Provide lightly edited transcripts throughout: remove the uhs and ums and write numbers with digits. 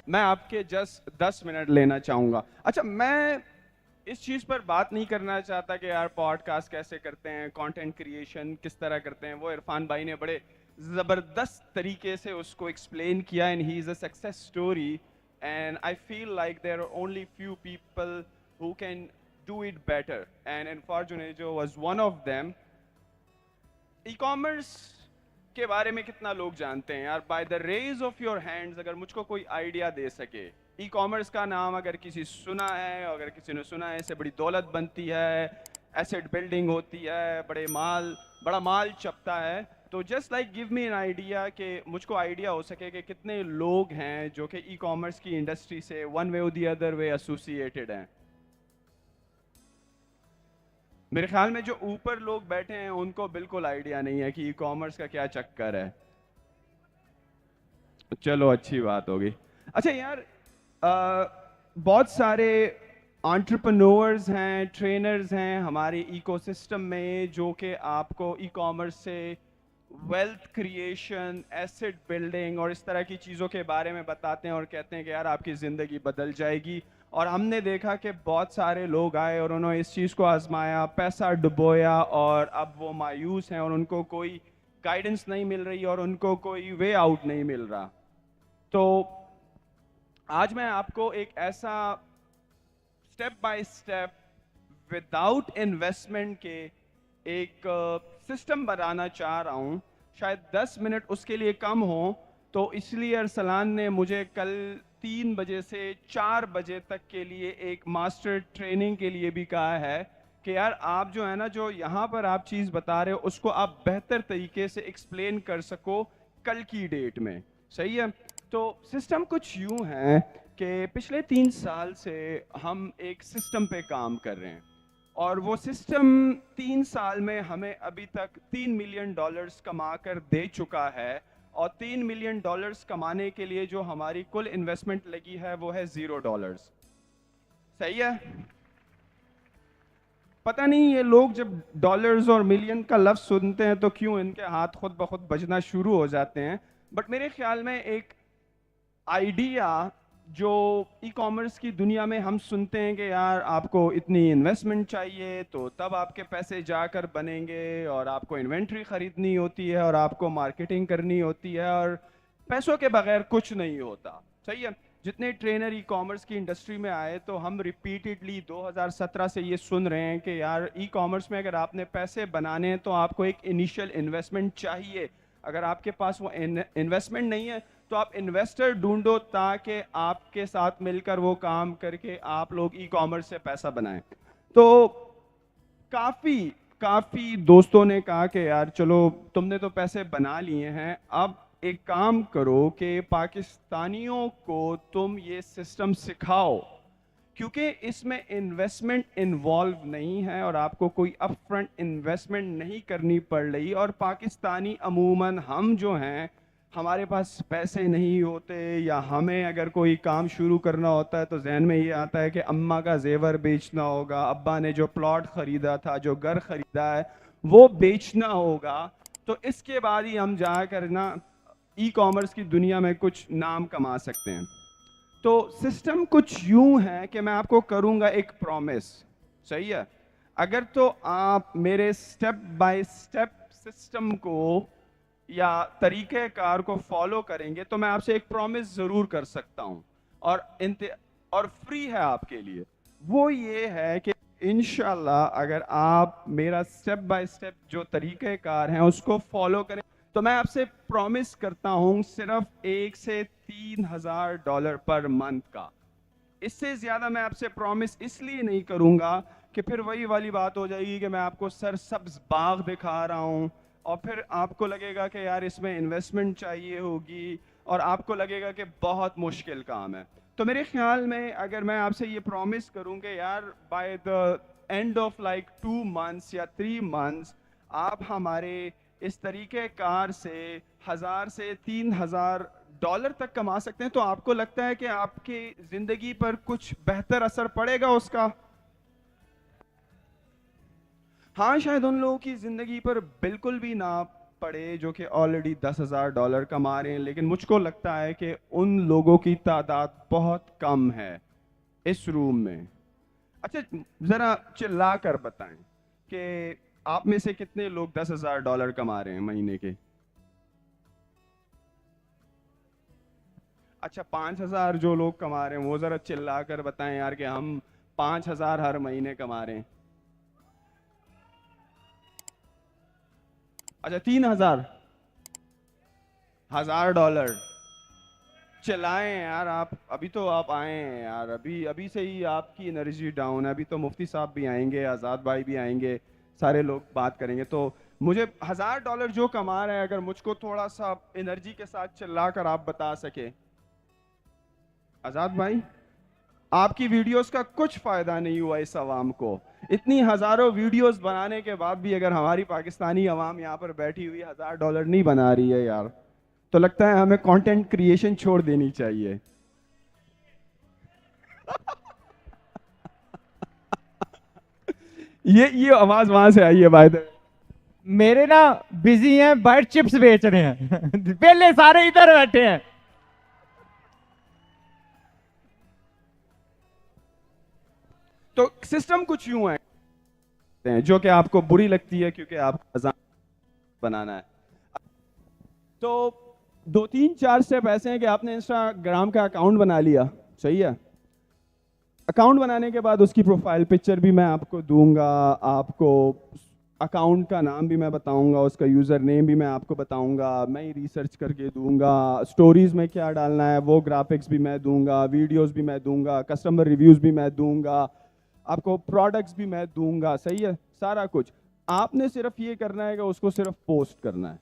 मैं आपके just 10 minute लेना चाहूँगा। अच्छा, मैं इस चीज़ पर बात नहीं करना चाहता कि यार पॉडकास्ट कैसे करते हैं, कंटेंट क्रिएशन किस तरह करते हैं। वो इरफान भाई ने बड़े ज़बरदस्त तरीके से उसको एक्सप्लेन किया and he is a success story and I feel like there are only few people who can do it better and unfortunately was one of them. E commerce के बारे में कितना लोग जानते हैं यार? By the raise of your hands अगर मुझको कोई आइडिया दे सके। ई कॉमर्स का नाम अगर किसी सुना है, अगर किसी ने सुना है, इससे बड़ी दौलत बनती है, एसेट बिल्डिंग होती है, बड़ा माल चपता है। तो just like give me an idea कि मुझको आइडिया हो सके कि कितने लोग हैं जो कि ई कॉमर्स की इंडस्ट्री से वन वे और दी अदर वे एसोसिएटेड हैं। मेरे ख्याल में जो ऊपर लोग बैठे हैं उनको बिल्कुल आइडिया नहीं है कि ई कॉमर्स का क्या चक्कर है। चलो अच्छी बात होगी। अच्छा यार, बहुत सारे एंटरप्रेन्योर्स हैं, ट्रेनर्स हैं हमारे इकोसिस्टम में जो कि आपको ई कॉमर्स से वेल्थ क्रिएशन, एसेट बिल्डिंग और इस तरह की चीज़ों के बारे में बताते हैं और कहते हैं कि यार आपकी ज़िंदगी बदल जाएगी। और हमने देखा कि बहुत सारे लोग आए और उन्होंने इस चीज़ को आजमाया, पैसा डुबोया और अब वो मायूस हैं और उनको कोई गाइडेंस नहीं मिल रही और उनको कोई वे आउट नहीं मिल रहा। तो आज मैं आपको एक ऐसा step by step without investment के एक सिस्टम बनाना चाह रहा हूँ। शायद 10 मिनट उसके लिए कम हो, तो इसलिए अरसलान ने मुझे कल 3 बजे से 4 बजे तक के लिए एक मास्टर ट्रेनिंग के लिए भी कहा है कि यार आप जो है ना, जो यहाँ पर आप चीज़ बता रहे हो उसको आप बेहतर तरीके से एक्सप्लेन कर सको कल की डेट में। सही है? तो सिस्टम कुछ यूं है कि पिछले 3 साल से हम एक सिस्टम पे काम कर रहे हैं और वो सिस्टम 3 साल में हमें अभी तक $3 मिलियन कमा कर दे चुका है और $3 मिलियन कमाने के लिए जो हमारी कुल इन्वेस्टमेंट लगी है वो है $0। सही है? पता नहीं ये लोग जब डॉलर्स और मिलियन का लफ्ज़ सुनते हैं तो क्यों इनके हाथ खुद ब खुद बजना शुरू हो जाते हैं। बट मेरे ख्याल में एक आइडिया जो ई कॉमर्स की दुनिया में हम सुनते हैं कि यार आपको इतनी इन्वेस्टमेंट चाहिए तो तब आपके पैसे जाकर बनेंगे और आपको इन्वेंट्री ख़रीदनी होती है और आपको मार्केटिंग करनी होती है और पैसों के बगैर कुछ नहीं होता। सही है? जितने ट्रेनर ई कॉमर्स की इंडस्ट्री में आए तो हम रिपीटेडली 2017 से ये सुन रहे हैं कि यार ई कॉमर्स में अगर आपने पैसे बनाने हैं तो आपको एक इनिशियल इन्वेस्टमेंट चाहिए। अगर आपके पास वो इन्वेस्टमेंट नहीं है तो आप इन्वेस्टर ढूंढो ताकि आपके साथ मिलकर वो काम करके आप लोग ई कॉमर्स से पैसा बनाएं। तो काफ़ी काफ़ी दोस्तों ने कहा कि यार चलो तुमने तो पैसे बना लिए हैं, अब एक काम करो कि पाकिस्तानियों को तुम ये सिस्टम सिखाओ, क्योंकि इसमें इन्वेस्टमेंट इन्वॉल्व नहीं है और आपको कोई अपफ्रंट इन्वेस्टमेंट नहीं करनी पड़ रही। और पाकिस्तानी अमूमन हम जो हैं हमारे पास पैसे नहीं होते या हमें अगर कोई काम शुरू करना होता है तो जहन में ये आता है कि अम्मा का जेवर बेचना होगा, अब्बा ने जो प्लॉट ख़रीदा था, जो घर ख़रीदा है वो बेचना होगा, तो इसके बाद ही हम जाकर ना ई कॉमर्स की दुनिया में कुछ नाम कमा सकते हैं। तो सिस्टम कुछ यूं है कि मैं आपको करूंगा एक प्रॉमिस। सही है? अगर तो आप मेरे स्टेप बाय स्टेप सिस्टम को या तरीक़ेकार को फॉलो करेंगे तो मैं आपसे एक प्रॉमिस ज़रूर कर सकता हूं और फ्री है आपके लिए। वो ये है कि इंशाल्लाह अगर आप मेरा स्टेप बाय स्टेप जो तरीक़ेकार हैं उसको फॉलो करें तो मैं आपसे प्रॉमिस करता हूं सिर्फ $1 से $3,000 पर मंथ का। इससे ज़्यादा मैं आपसे प्रॉमिस इसलिए नहीं करूंगा कि फिर वही वाली बात हो जाएगी कि मैं आपको सरसब्ज बाग दिखा रहा हूं और फिर आपको लगेगा कि यार इसमें इन्वेस्टमेंट चाहिए होगी और आपको लगेगा कि बहुत मुश्किल काम है। तो मेरे ख्याल में अगर मैं आपसे ये प्रॉमिस करूं कि यार by the end of like 2 months या 3 मंथ्स आप हमारे इस तरीके कार से 1,000 से $3,000 तक कमा सकते हैं, तो आपको लगता है कि आपकी जिंदगी पर कुछ बेहतर असर पड़ेगा उसका? हाँ, शायद उन लोगों की जिंदगी पर बिल्कुल भी ना पढ़े जो कि ऑलरेडी $10,000 कमा रहे हैं, लेकिन मुझको लगता है कि उन लोगों की तादाद बहुत कम है इस रूम में। अच्छा, जरा चिल्ला कर बताएं कि आप में से कितने लोग $10,000 कमा रहे हैं महीने के? अच्छा, 5,000 जो लोग कमा रहे हैं वो जरा चिल्ला कर बताएं यार कि हम 5,000 हर महीने कमा रहे हैं। अच्छा, $3,000 चलाएं यार आप। अभी तो आप आए हैं यार, अभी अभी से ही आपकी एनर्जी डाउन है। अभी तो मुफ्ती साहब भी आएंगे, आज़ाद भाई भी आएंगे, सारे लोग बात करेंगे। तो मुझे $1,000 जो कमा रहे हैं, अगर मुझको थोड़ा सा एनर्जी के साथ चिल्ला कर आप बता सके। आज़ाद भाई, आपकी वीडियोस का कुछ फायदा नहीं हुआ इस आवाम को। इतनी हजारों वीडियोस बनाने के बाद भी अगर हमारी पाकिस्तानी आवाम यहाँ पर बैठी हुई $1,000 नहीं बना रही है यार, तो लगता है हमें कंटेंट क्रिएशन छोड़ देनी चाहिए। ये आवाज वहां से आई है भाई। मेरे ना बिजी हैं, बाहर चिप्स बेच रहे हैं। पहले सारे इधर बैठे हैं। तो सिस्टम कुछ यूं है जो कि आपको बुरी लगती है क्योंकि आपको अजान बनाना है। तो 2-3-4 स्टेप ऐसे हैं कि आपने इंस्टाग्राम का अकाउंट बना लिया, सही है। अकाउंट बनाने के बाद उसकी प्रोफाइल पिक्चर भी मैं आपको दूंगा, आपको अकाउंट का नाम भी मैं बताऊंगा, उसका यूज़र नेम भी मैं आपको बताऊंगा, मैं ही रिसर्च करके दूंगा। स्टोरीज में क्या डालना है वो ग्राफिक्स भी मैं दूंगा, वीडियोस भी मैं दूंगा, कस्टमर रिव्यूज़ भी मैं दूंगा, आपको प्रोडक्ट्स भी मैं दूंगा, सही है। सारा कुछ आपने सिर्फ ये करना है कि उसको सिर्फ पोस्ट करना है।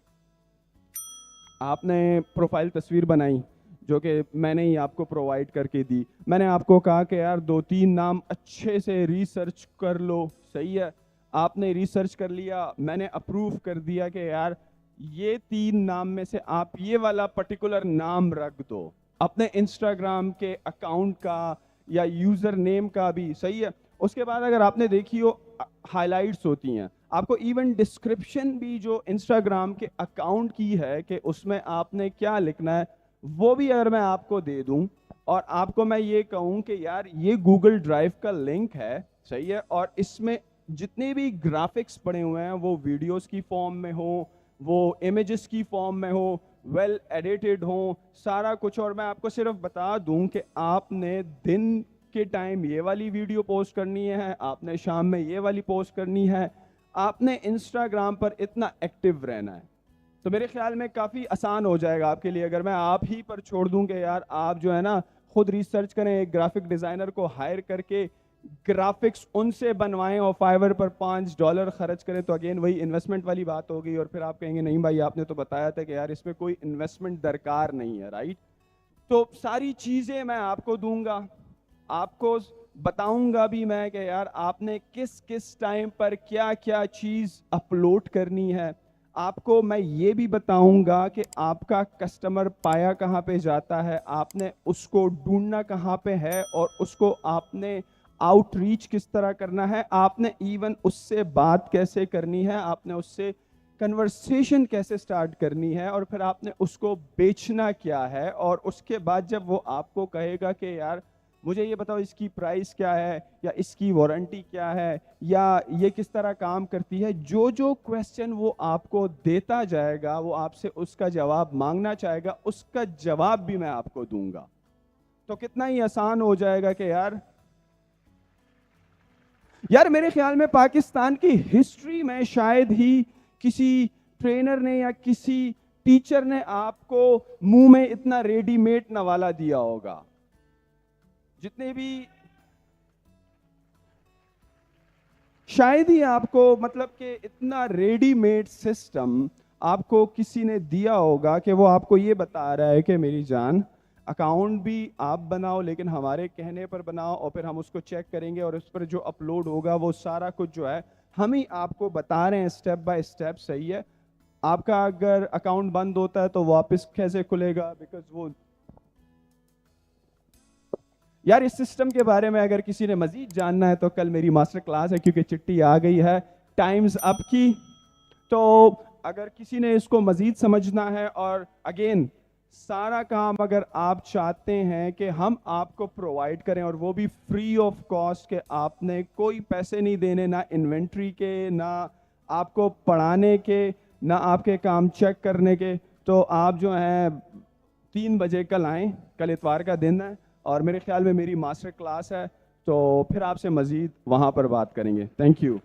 आपने प्रोफाइल तस्वीर बनाई जो कि मैंने ही आपको प्रोवाइड करके दी। मैंने आपको कहा कि यार 2-3 नाम अच्छे से रिसर्च कर लो, सही है। आपने रिसर्च कर लिया, मैंने अप्रूव कर दिया कि यार ये 3 नाम में से आप ये वाला पर्टिकुलर नाम रख दो अपने इंस्टाग्राम के अकाउंट का या यूज़र नेम का भी, सही है। उसके बाद अगर आपने देखी हो हाइलाइट्स होती हैं, आपको इवन डिस्क्रिप्शन भी जो इंस्टाग्राम के अकाउंट की है कि उसमें आपने क्या लिखना है वो भी अगर मैं आपको दे दूं और आपको मैं ये कहूं कि यार ये गूगल ड्राइव का लिंक है, सही है, और इसमें जितने भी ग्राफिक्स पड़े हुए हैं वो वीडियोस की फॉर्म में हो, वो इमेजेस की फॉर्म में हो, वेल एडिटेड हो, सारा कुछ। और मैं आपको सिर्फ बता दूं कि आपने दिन के टाइम ये वाली वीडियो पोस्ट करनी है, आपने शाम में ये वाली पोस्ट करनी है, आपने इंस्टाग्राम पर इतना एक्टिव रहना है। तो मेरे ख्याल में काफ़ी आसान हो जाएगा आपके लिए अगर मैं आप ही पर छोड़ दूं कि यार आप जो है ना खुद रिसर्च करें, एक ग्राफिक डिज़ाइनर को हायर करके ग्राफिक्स उनसे बनवाएं और फाइवर पर $5 खर्च करें। तो अगेन वही इन्वेस्टमेंट वाली बात हो गई और फिर आप कहेंगे नहीं भाई आपने तो बताया था कि यार इसमें कोई इन्वेस्टमेंट दरकार नहीं है, राइट। तो सारी चीज़ें मैं आपको दूंगा, आपको बताऊंगा भी मैं कि यार आपने किस किस टाइम पर क्या क्या चीज़ अपलोड करनी है। आपको मैं ये भी बताऊंगा कि आपका कस्टमर पाया कहाँ पे जाता है, आपने उसको ढूंढना कहाँ पे है और उसको आपने आउटरीच किस तरह करना है, आपने इवन उससे बात कैसे करनी है, आपने उससे कन्वर्सेशन कैसे स्टार्ट करनी है और फिर आपने उसको बेचना क्या है। और उसके बाद जब वो आपको कहेगा कि यार मुझे ये बताओ इसकी प्राइस क्या है या इसकी वारंटी क्या है या ये किस तरह काम करती है, जो जो क्वेश्चन वो आपको देता जाएगा, वो आपसे उसका जवाब मांगना चाहेगा, उसका जवाब भी मैं आपको दूंगा। तो कितना ही आसान हो जाएगा कि यार मेरे ख्याल में पाकिस्तान की हिस्ट्री में शायद ही किसी ट्रेनर ने या किसी टीचर ने आपको मुंह में इतना रेडीमेड नवाला दिया होगा। जितने भी शायद ही आपको मतलब कि इतना रेडीमेड सिस्टम आपको किसी ने दिया होगा कि वो आपको ये बता रहा है कि मेरी जान अकाउंट भी आप बनाओ लेकिन हमारे कहने पर बनाओ और फिर हम उसको चेक करेंगे और उस पर जो अपलोड होगा वो सारा कुछ जो है हम ही आपको बता रहे हैं स्टेप बाय स्टेप, सही है। आपका अगर अकाउंट बंद होता है तो वापस कैसे खुलेगा, बिकॉज वो यार इस सिस्टम के बारे में अगर किसी ने मजीद जानना है तो कल मेरी मास्टर क्लास है क्योंकि चिट्ठी आ गई है टाइम्स अप की। तो अगर किसी ने इसको मज़ीद समझना है, और अगेन सारा काम अगर आप चाहते हैं कि हम आपको प्रोवाइड करें और वो भी फ्री ऑफ कॉस्ट, के आपने कोई पैसे नहीं देने, ना इन्वेंट्री के, ना आपको पढ़ाने के, ना आपके काम चेक करने के, तो आप जो हैं 3 बजे कल आएँ, कल इतवार का दिन है और मेरे ख्याल में मेरी मास्टर क्लास है, तो फिर आपसे मज़ीद वहाँ पर बात करेंगे। Thank you.